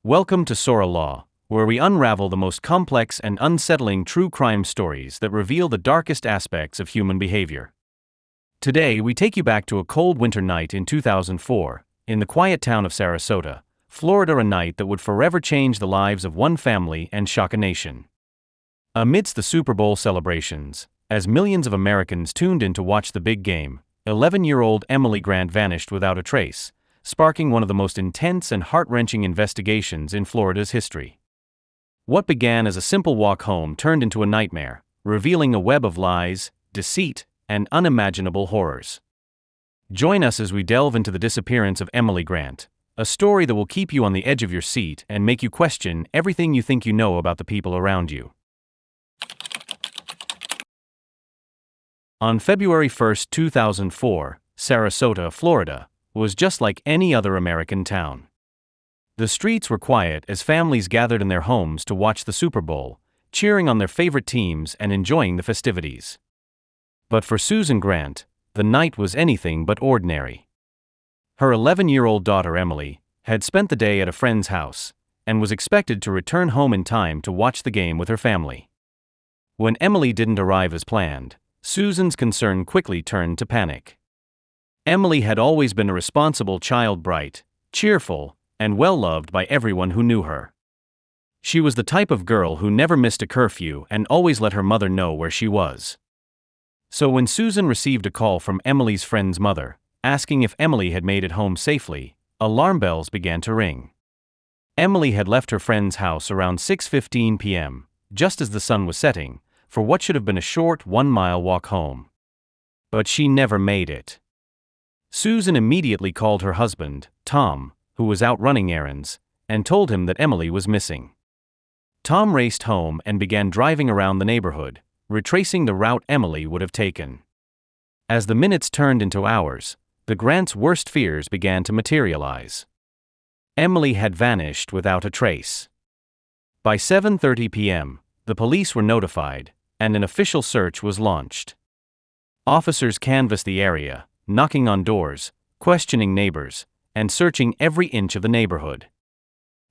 Welcome to Soralaw, where we unravel the most complex and unsettling true crime stories that reveal the darkest aspects of human behavior. Today, we take you back to a cold winter night in 2004, in the quiet town of Sarasota, Florida, a night that would forever change the lives of one family and shock a nation. Amidst the Super Bowl celebrations, as millions of Americans tuned in to watch the big game, 11-year-old Emily Grant vanished without a trace, sparking one of the most intense and heart-wrenching investigations in Florida's history. What began as a simple walk home turned into a nightmare, revealing a web of lies, deceit, and unimaginable horrors. Join us as we delve into the disappearance of Emily Grant, a story that will keep you on the edge of your seat and make you question everything you think you know about the people around you. On February 1, 2004, Sarasota, Florida, was just like any other American town. The streets were quiet as families gathered in their homes to watch the Super Bowl, cheering on their favorite teams and enjoying the festivities. But for Susan Grant, the night was anything but ordinary. Her 11-year-old daughter Emily had spent the day at a friend's house and was expected to return home in time to watch the game with her family. When Emily didn't arrive as planned, Susan's concern quickly turned to panic. Emily had always been a responsible child, bright, cheerful, and well-loved by everyone who knew her. She was the type of girl who never missed a curfew and always let her mother know where she was. So when Susan received a call from Emily's friend's mother, asking if Emily had made it home safely, alarm bells began to ring. Emily had left her friend's house around 6:15 p.m., just as the sun was setting, for what should have been a short 1-mile walk home. But she never made it. Susan immediately called her husband, Tom, who was out running errands, and told him that Emily was missing. Tom raced home and began driving around the neighborhood, retracing the route Emily would have taken. As the minutes turned into hours, the Grants' worst fears began to materialize. Emily had vanished without a trace. By 7:30 p.m., the police were notified, and an official search was launched. Officers canvassed the area, knocking on doors, questioning neighbors, and searching every inch of the neighborhood.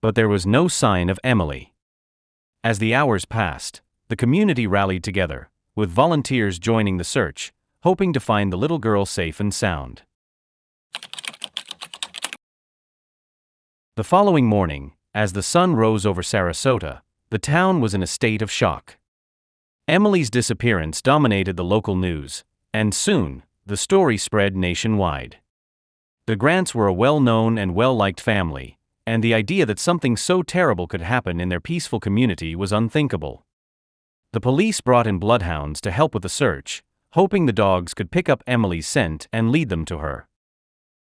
But there was no sign of Emily. As the hours passed, the community rallied together, with volunteers joining the search, hoping to find the little girl safe and sound. The following morning, as the sun rose over Sarasota, the town was in a state of shock. Emily's disappearance dominated the local news, and soon, the story spread nationwide. The Grants were a well-known and well-liked family, and the idea that something so terrible could happen in their peaceful community was unthinkable. The police brought in bloodhounds to help with the search, hoping the dogs could pick up Emily's scent and lead them to her.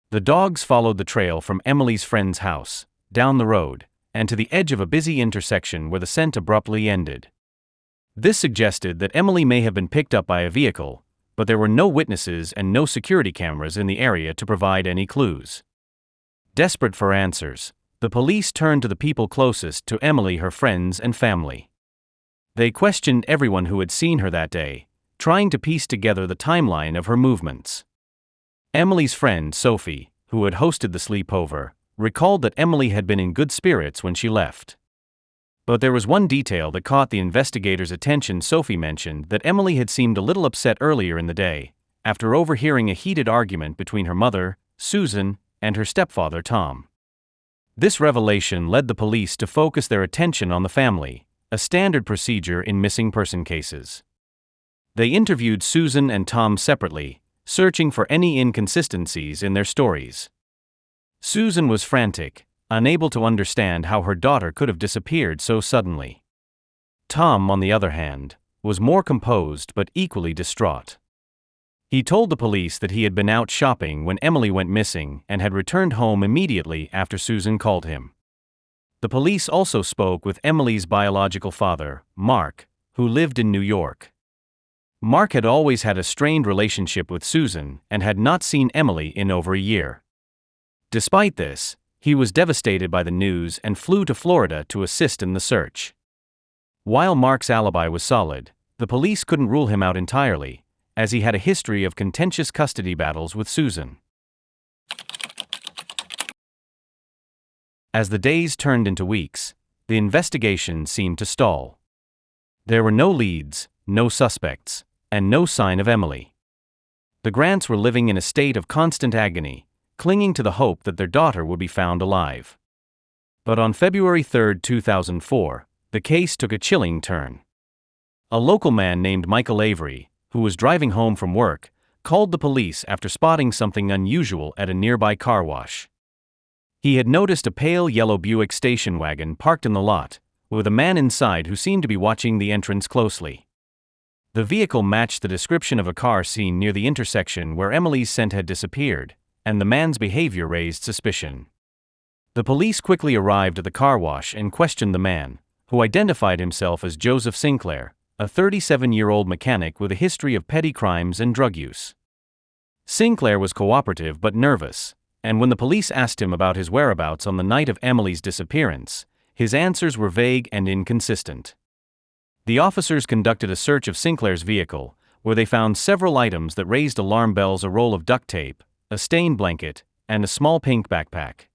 The dogs followed the trail from Emily's friend's house, down the road, and to the edge of a busy intersection where the scent abruptly ended. This suggested that Emily may have been picked up by a vehicle, but there were no witnesses and no security cameras in the area to provide any clues. Desperate for answers, the police turned to the people closest to Emily, her friends and family. They questioned everyone who had seen her that day, trying to piece together the timeline of her movements. Emily's friend, Sophie, who had hosted the sleepover, recalled that Emily had been in good spirits when she left. But there was one detail that caught the investigators' attention. Sophie mentioned that Emily had seemed a little upset earlier in the day, after overhearing a heated argument between her mother, Susan, and her stepfather, Tom. This revelation led the police to focus their attention on the family, a standard procedure in missing person cases. They interviewed Susan and Tom separately, searching for any inconsistencies in their stories. Susan was frantic, unable to understand how her daughter could have disappeared so suddenly. Tom, on the other hand, was more composed but equally distraught. He told the police that he had been out shopping when Emily went missing and had returned home immediately after Susan called him. The police also spoke with Emily's biological father, Mark, who lived in New York. Mark had always had a strained relationship with Susan and had not seen Emily in over a year. Despite this, he was devastated by the news and flew to Florida to assist in the search. While Mark's alibi was solid, the police couldn't rule him out entirely, as he had a history of contentious custody battles with Susan. As the days turned into weeks, the investigation seemed to stall. There were no leads, no suspects, and no sign of Emily. The Grants were living in a state of constant agony, clinging to the hope that their daughter would be found alive. But on February 3, 2004, the case took a chilling turn. A local man named Michael Avery, who was driving home from work, called the police after spotting something unusual at a nearby car wash. He had noticed a pale yellow Buick station wagon parked in the lot, with a man inside who seemed to be watching the entrance closely. The vehicle matched the description of a car seen near the intersection where Emily's scent had disappeared, and the man's behavior raised suspicion. The police quickly arrived at the car wash and questioned the man, who identified himself as Joseph Sinclair, a 37-year-old mechanic with a history of petty crimes and drug use. Sinclair was cooperative but nervous, and when the police asked him about his whereabouts on the night of Emily's disappearance, his answers were vague and inconsistent. The officers conducted a search of Sinclair's vehicle, where they found several items that raised alarm bells: a roll of duct tape, a stain blanket, and a small pink backpack.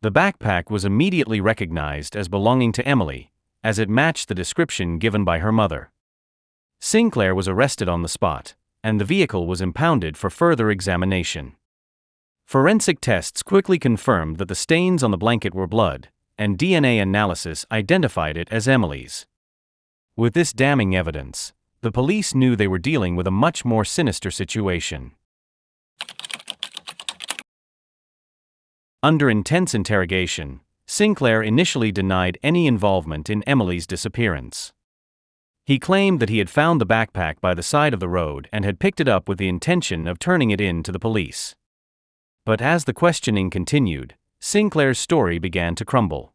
The backpack was immediately recognized as belonging to Emily, as it matched the description given by her mother. Sinclair was arrested on the spot, and the vehicle was impounded for further examination. Forensic tests quickly confirmed that the stains on the blanket were blood, and DNA analysis identified it as Emily's. With this damning evidence, the police knew they were dealing with a much more sinister situation. Under intense interrogation, Sinclair initially denied any involvement in Emily's disappearance. He claimed that he had found the backpack by the side of the road and had picked it up with the intention of turning it in to the police. But as the questioning continued, Sinclair's story began to crumble.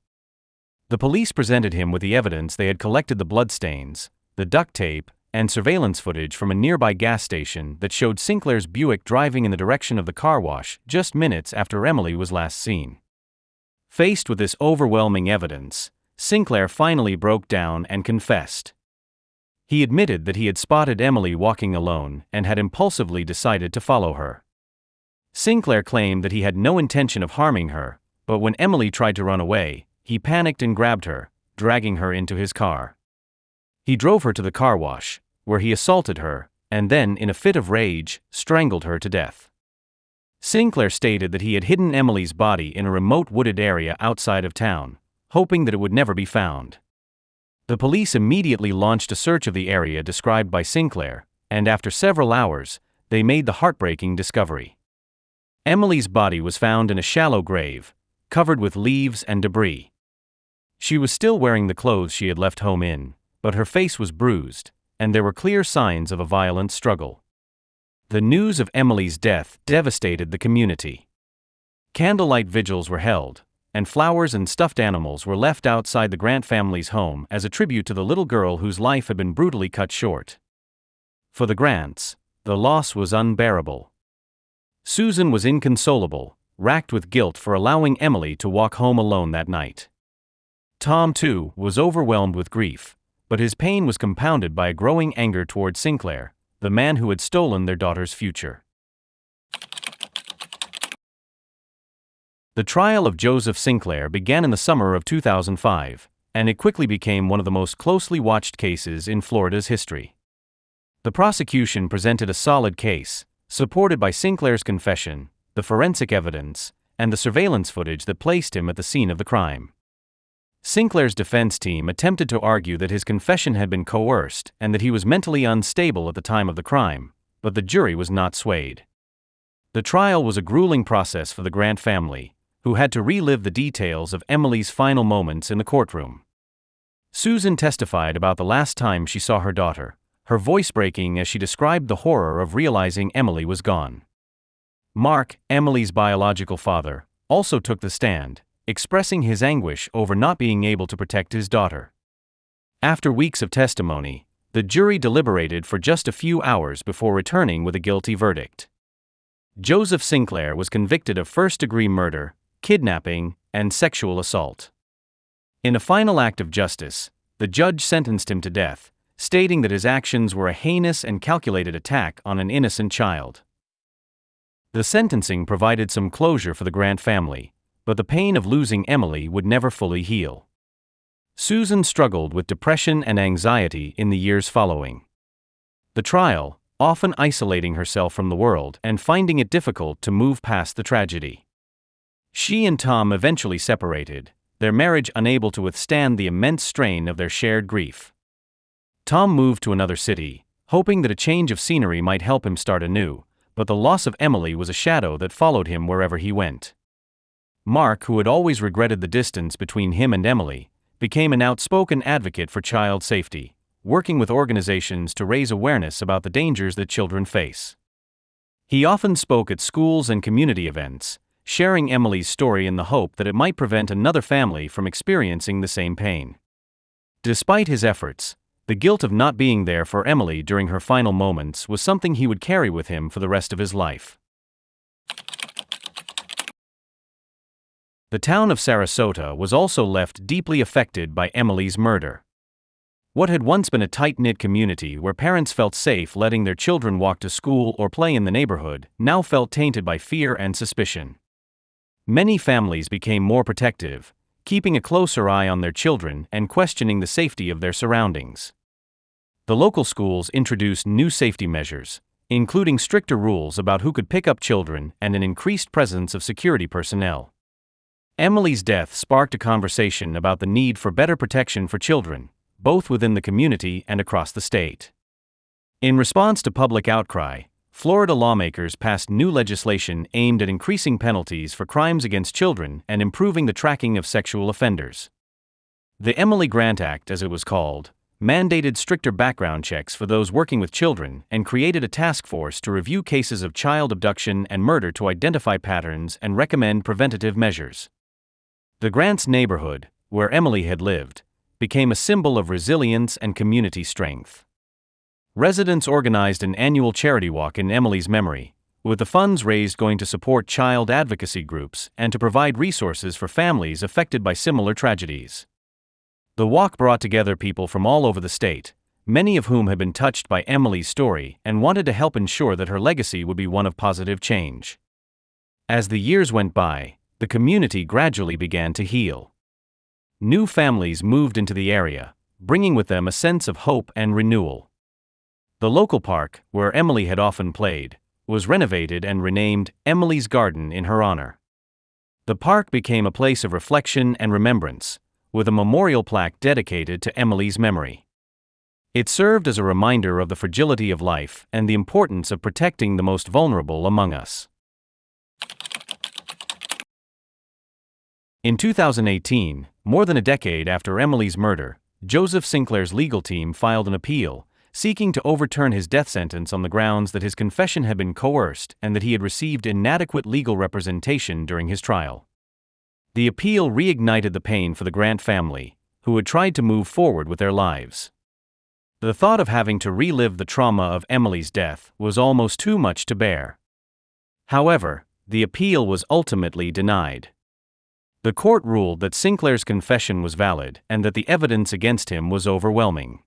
The police presented him with the evidence they had collected: the bloodstains, the duct tape, and surveillance footage from a nearby gas station that showed Sinclair's Buick driving in the direction of the car wash just minutes after Emily was last seen. Faced with this overwhelming evidence, Sinclair finally broke down and confessed. He admitted that he had spotted Emily walking alone and had impulsively decided to follow her. Sinclair claimed that he had no intention of harming her, but when Emily tried to run away, he panicked and grabbed her, dragging her into his car. He drove her to the car wash, where he assaulted her, and then, in a fit of rage, strangled her to death. Sinclair stated that he had hidden Emily's body in a remote wooded area outside of town, hoping that it would never be found. The police immediately launched a search of the area described by Sinclair, and after several hours, they made the heartbreaking discovery. Emily's body was found in a shallow grave, covered with leaves and debris. She was still wearing the clothes she had left home in, but her face was bruised, and there were clear signs of a violent struggle. The news of Emily's death devastated the community. Candlelight vigils were held, and flowers and stuffed animals were left outside the Grant family's home as a tribute to the little girl whose life had been brutally cut short. For the Grants, the loss was unbearable. Susan was inconsolable, racked with guilt for allowing Emily to walk home alone that night. Tom, too, was overwhelmed with grief, but his pain was compounded by a growing anger toward Sinclair, the man who had stolen their daughter's future. The trial of Joseph Sinclair began in the summer of 2005, and it quickly became one of the most closely watched cases in Florida's history. The prosecution presented a solid case, supported by Sinclair's confession, the forensic evidence, and the surveillance footage that placed him at the scene of the crime. Sinclair's defense team attempted to argue that his confession had been coerced and that he was mentally unstable at the time of the crime, but the jury was not swayed. The trial was a grueling process for the Grant family, who had to relive the details of Emily's final moments in the courtroom. Susan testified about the last time she saw her daughter, her voice breaking as she described the horror of realizing Emily was gone. Mark, Emily's biological father, also took the stand, expressing his anguish over not being able to protect his daughter. After weeks of testimony, the jury deliberated for just a few hours before returning with a guilty verdict. Joseph Sinclair was convicted of first-degree murder, kidnapping, and sexual assault. In a final act of justice, the judge sentenced him to death, stating that his actions were a heinous and calculated attack on an innocent child. The sentencing provided some closure for the Grant family, but the pain of losing Emily would never fully heal. Susan struggled with depression and anxiety in the years following the trial, often isolating herself from the world and finding it difficult to move past the tragedy. She and Tom eventually separated, their marriage unable to withstand the immense strain of their shared grief. Tom moved to another city, hoping that a change of scenery might help him start anew, but the loss of Emily was a shadow that followed him wherever he went. Mark, who had always regretted the distance between him and Emily, became an outspoken advocate for child safety, working with organizations to raise awareness about the dangers that children face. He often spoke at schools and community events, sharing Emily's story in the hope that it might prevent another family from experiencing the same pain. Despite his efforts, the guilt of not being there for Emily during her final moments was something he would carry with him for the rest of his life. The town of Sarasota was also left deeply affected by Emily's murder. What had once been a tight-knit community where parents felt safe letting their children walk to school or play in the neighborhood now felt tainted by fear and suspicion. Many families became more protective, keeping a closer eye on their children and questioning the safety of their surroundings. The local schools introduced new safety measures, including stricter rules about who could pick up children and an increased presence of security personnel. Emily's death sparked a conversation about the need for better protection for children, both within the community and across the state. In response to public outcry, Florida lawmakers passed new legislation aimed at increasing penalties for crimes against children and improving the tracking of sexual offenders. The Emily Grant Act, as it was called, mandated stricter background checks for those working with children and created a task force to review cases of child abduction and murder to identify patterns and recommend preventative measures. The Grants neighborhood, where Emily had lived, became a symbol of resilience and community strength. Residents organized an annual charity walk in Emily's memory, with the funds raised going to support child advocacy groups and to provide resources for families affected by similar tragedies. The walk brought together people from all over the state, many of whom had been touched by Emily's story and wanted to help ensure that her legacy would be one of positive change. As the years went by, the community gradually began to heal. New families moved into the area, bringing with them a sense of hope and renewal. The local park, where Emily had often played, was renovated and renamed Emily's Garden in her honor. The park became a place of reflection and remembrance, with a memorial plaque dedicated to Emily's memory. It served as a reminder of the fragility of life and the importance of protecting the most vulnerable among us. In 2018, more than a decade after Emily's murder, Joseph Sinclair's legal team filed an appeal, seeking to overturn his death sentence on the grounds that his confession had been coerced and that he had received inadequate legal representation during his trial. The appeal reignited the pain for the Grant family, who had tried to move forward with their lives. The thought of having to relive the trauma of Emily's death was almost too much to bear. However, the appeal was ultimately denied. The court ruled that Sinclair's confession was valid and that the evidence against him was overwhelming.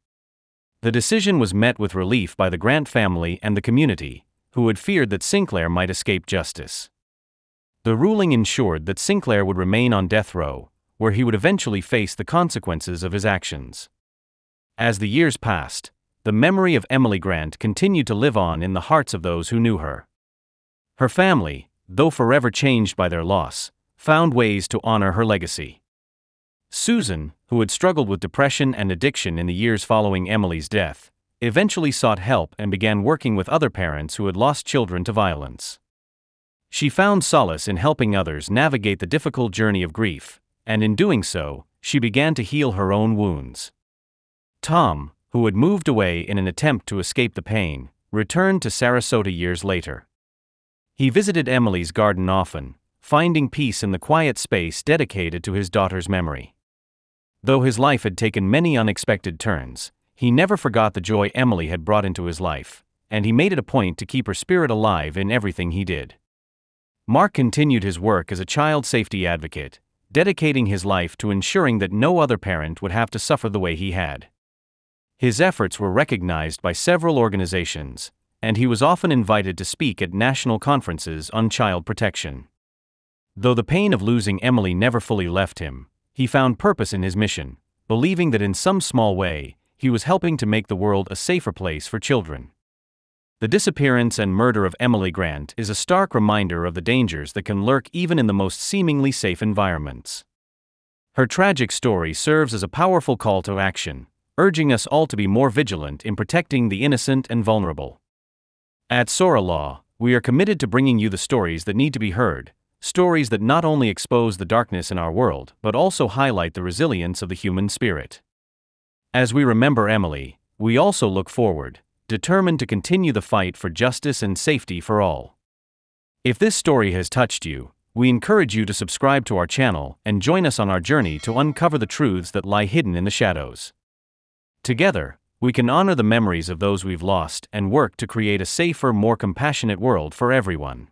The decision was met with relief by the Grant family and the community, who had feared that Sinclair might escape justice. The ruling ensured that Sinclair would remain on death row, where he would eventually face the consequences of his actions. As the years passed, the memory of Emily Grant continued to live on in the hearts of those who knew her. Her family, though forever changed by their loss, found ways to honor her legacy. Susan, who had struggled with depression and addiction in the years following Emily's death, eventually sought help and began working with other parents who had lost children to violence. She found solace in helping others navigate the difficult journey of grief, and in doing so, she began to heal her own wounds. Tom, who had moved away in an attempt to escape the pain, returned to Sarasota years later. He visited Emily's garden often, finding peace in the quiet space dedicated to his daughter's memory. Though his life had taken many unexpected turns, he never forgot the joy Emily had brought into his life, and he made it a point to keep her spirit alive in everything he did. Mark continued his work as a child safety advocate, dedicating his life to ensuring that no other parent would have to suffer the way he had. His efforts were recognized by several organizations, and he was often invited to speak at national conferences on child protection. Though the pain of losing Emily never fully left him, he found purpose in his mission, believing that in some small way, he was helping to make the world a safer place for children. The disappearance and murder of Emily Grant is a stark reminder of the dangers that can lurk even in the most seemingly safe environments. Her tragic story serves as a powerful call to action, urging us all to be more vigilant in protecting the innocent and vulnerable. At Soralaw, we are committed to bringing you the stories that need to be heard, stories that not only expose the darkness in our world but also highlight the resilience of the human spirit. As we remember Emily, we also look forward, determined to continue the fight for justice and safety for all. If this story has touched you, we encourage you to subscribe to our channel and join us on our journey to uncover the truths that lie hidden in the shadows. Together, we can honor the memories of those we've lost and work to create a safer, more compassionate world for everyone.